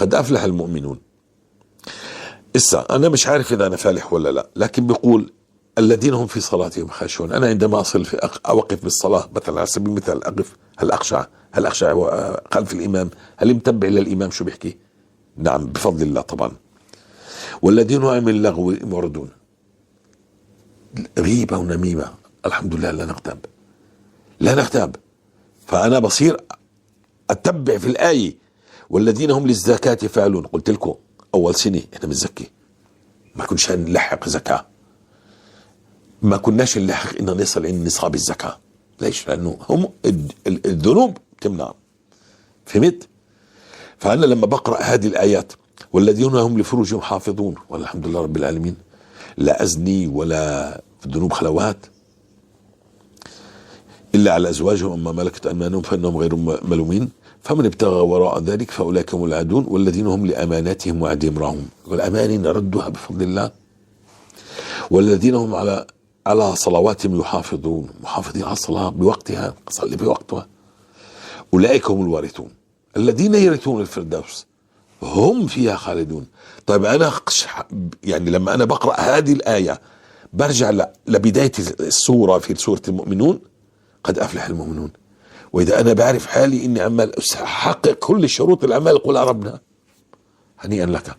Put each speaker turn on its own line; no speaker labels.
قد أفلح المؤمنون. إسا أنا مش عارف إذا أنا فالح ولا لا، لكن بيقول الذين هم في صلاتهم خاشعون. أنا عندما أصل في أوقف بالصلاة مثلا على سبيل المثال أقف، هل أخشع خلف الإمام؟ هل متبع للإمام شو بيحكي؟ نعم بفضل الله طبعا. والذين هم عن اللغو معرضون، غيبة ونميمة الحمد لله لا نغتاب. فأنا بصير أتبع في الآية والذين هم للزكاة فاعلون. قلت لكم أول سنة إحنا بنزكي، ما كناش نلحق زكاة، ما كناش نلحق إن نصل عند نصاب الزكاة. ليش؟ لأنه هم الذنوب تمنع. فهمت؟ فأنا لما بقرأ هذه الآيات والذين هم لفروجهم حافظون، والحمد لله رب العالمين لا أزني ولا في الذنوب خلوات إلا على أزواجهم أما ملكت أيمانهم فإنهم غير ملومين فمن ابتغى وراء ذلك فأولئك هم العادون والذين هم لأماناتهم وعهدهم راعون. والأمانة نردها بفضل الله. والذين هم على صلواتهم يحافظون، محافظين على الصلاة بوقتها، صلي بوقتها. أولئك هم الوارثون الذين يرثون الفردوس هم فيها خالدون. طيب أنا يعني لما أنا بقرأ هذه الآية برجع لبداية السورة في سورة المؤمنون، قد أفلح المؤمنون. وإذا أنا بعرف حالي إني عمال أحقق كل الشروط العمال قل ربنا، هنيئا لك.